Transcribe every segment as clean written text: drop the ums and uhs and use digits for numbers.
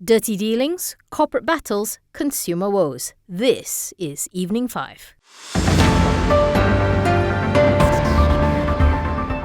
Dirty dealings, corporate battles, consumer woes. This is Evening 5.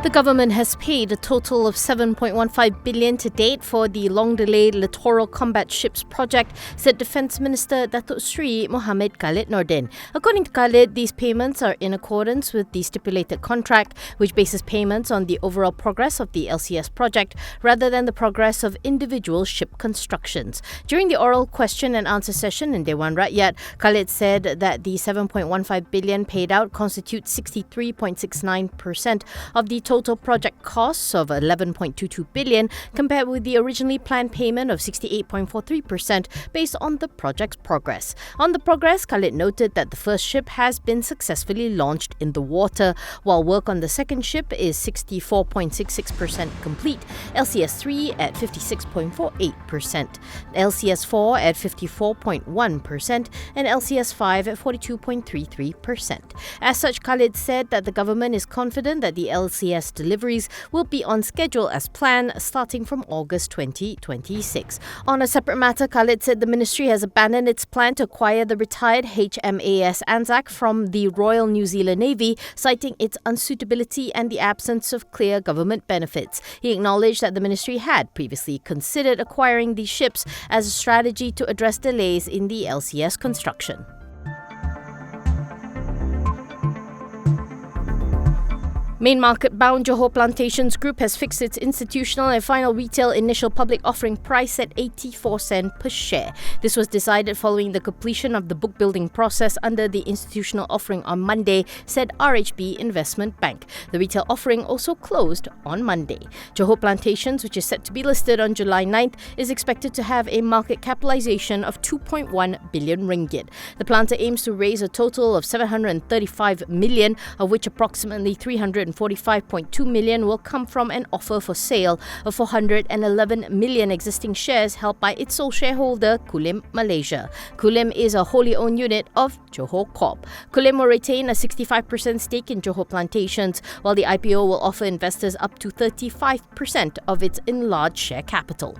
The government has paid a total of 7.15 billion to date for the long-delayed Littoral Combat Ships project, said Defence Minister Datuk Sri Mohammed Khaled Nordin. According to Khaled, these payments are in accordance with the stipulated contract, which bases payments on the overall progress of the LCS project rather than the progress of individual ship constructions. During the oral question and answer session in Dewan Rakyat, Khaled said that the 7.15 billion paid out constitutes 63.69% of the total project costs of 11.22 billion compared with the originally planned payment of 68.43% based on the project's progress. On the progress, Khaled noted that the first ship has been successfully launched in the water, while work on the second ship is 64.66% complete, LCS-3 at 56.48%, LCS-4 at 54.1% and LCS-5 at 42.33%. As such, Khaled said that the government is confident that the LCS deliveries will be on schedule as planned starting from August 2026. On a separate matter, Khaled said the ministry has abandoned its plan to acquire the retired HMAS Anzac from the Royal New Zealand Navy, citing its unsuitability and the absence of clear government benefits. He acknowledged that the ministry had previously considered acquiring these ships as a strategy to address delays in the LCS construction. Main market-bound Johor Plantations Group has fixed its institutional and final retail initial public offering price at 84 cents per share. This was decided following the completion of the book-building process under the institutional offering on Monday, said RHB Investment Bank. The retail offering also closed on Monday. Johor Plantations, which is set to be listed on July 9th, is expected to have a market capitalization of 2.1 billion ringgit. The planter aims to raise a total of 735 million, of which approximately 345.2 million will come from an offer for sale of 411 million existing shares held by its sole shareholder, Kulim Malaysia. Kulim is a wholly owned unit of Johor Corp. Kulim will retain a 65% stake in Johor Plantations, while the IPO will offer investors up to 35% of its enlarged share capital.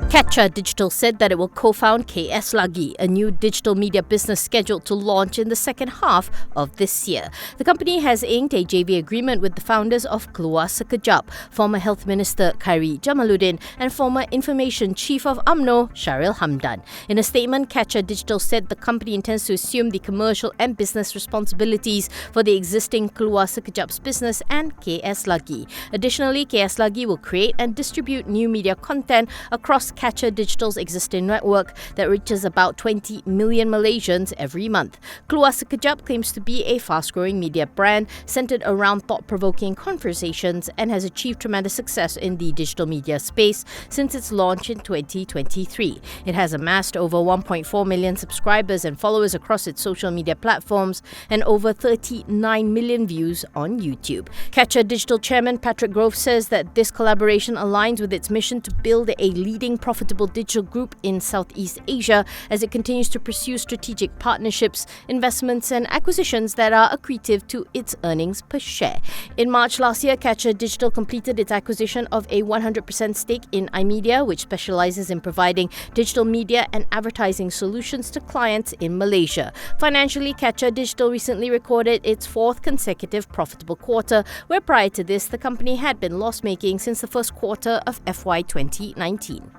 Catcha Digital said that it will co-found KS Lagi, a new digital media business scheduled to launch in the second half of this year. The company has inked a JV agreement with the founders of Keluar Sekejap, former Health Minister Khairi Jamaluddin and former Information Chief of UMNO Shahril Hamdan. In a statement, Catcha Digital said the company intends to assume the commercial and business responsibilities for the existing Keluar Sekejap's business and KS Lagi. Additionally, KS Lagi will create and distribute new media content across Catcha Digital's existing network that reaches about 20 million Malaysians every month. Keluar Sekejap claims to be a fast-growing media brand centered around thought-provoking conversations and has achieved tremendous success in the digital media space since its launch in 2023. It has amassed over 1.4 million subscribers and followers across its social media platforms and over 39 million views on YouTube. Catcha Digital Chairman Patrick Grove says that this collaboration aligns with its mission to build a leading profitable digital group in Southeast Asia as it continues to pursue strategic partnerships, investments and acquisitions that are accretive to its earnings per share. In March last year, Catcha Digital completed its acquisition of a 100% stake in iMedia, which specializes in providing digital media and advertising solutions to clients in Malaysia. Financially, Catcha Digital recently recorded its fourth consecutive profitable quarter, where prior to this, the company had been loss-making since the first quarter of FY 2019.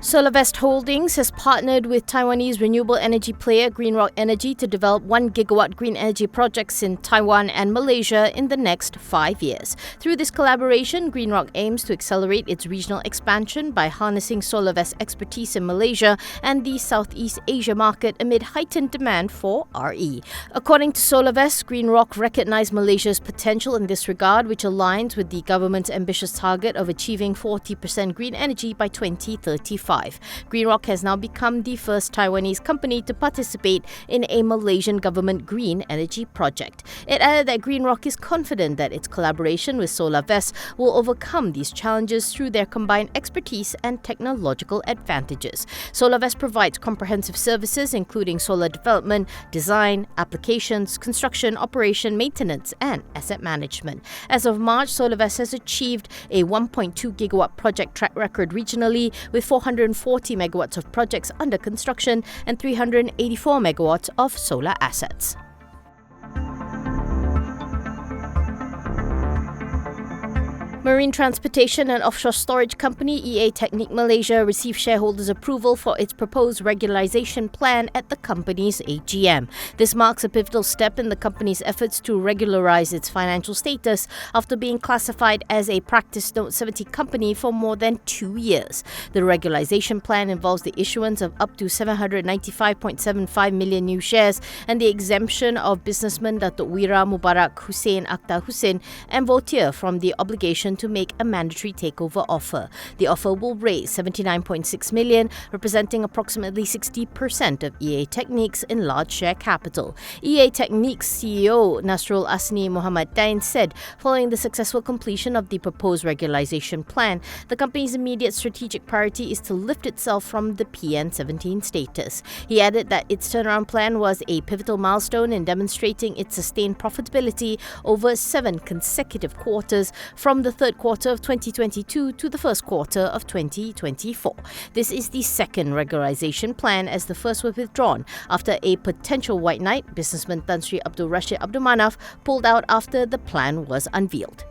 Solarvest Holdings has partnered with Taiwanese renewable energy player GreenRock Energy to develop 1 gigawatt green energy projects in Taiwan and Malaysia in the next 5 years. Through this collaboration, GreenRock aims to accelerate its regional expansion by harnessing Solarvest expertise in Malaysia and the Southeast Asia market amid heightened demand for RE. According to Solarvest, GreenRock recognized Malaysia's potential in this regard, which aligns with the government's ambitious target of achieving 40% green energy by 2035. RM7.15. GreenRock has now become the first Taiwanese company to participate in a Malaysian government green energy project. It added that GreenRock is confident that its collaboration with Solarvest will overcome these challenges through their combined expertise and technological advantages. Solarvest provides comprehensive services including solar development, design, applications, construction, operation, maintenance, and asset management. As of March, Solarvest has achieved a 1.2 gigawatt project track record regionally, with 440 megawatts of projects under construction and 384 megawatts of solar assets. Marine transportation and offshore storage company EA Technique Malaysia received shareholders' approval for its proposed regularisation plan at the company's AGM. This marks a pivotal step in the company's efforts to regularise its financial status after being classified as a Practice Note 70 company for more than 2 years. The regularisation plan involves the issuance of up to 795.75 million new shares and the exemption of businessman Datuk Wira Mubarak Hussein Akhtar Hussein and Votier from the obligation to make a mandatory takeover offer. The offer will raise 79.6 million, representing approximately 60% of EA Technique's enlarged share capital. EA Technique's CEO Nasrul Asni Muhammad Dain said, following the successful completion of the proposed regularisation plan, the company's immediate strategic priority is to lift itself from the PN17 status. He added that its turnaround plan was a pivotal milestone in demonstrating its sustained profitability over 7 consecutive quarters from the third quarter of 2022 to the first quarter of 2024. This is the second regularisation plan, as the first was withdrawn after a potential white knight, businessman Tan Sri Abdul Rashid Abdul Manaf, pulled out after the plan was unveiled.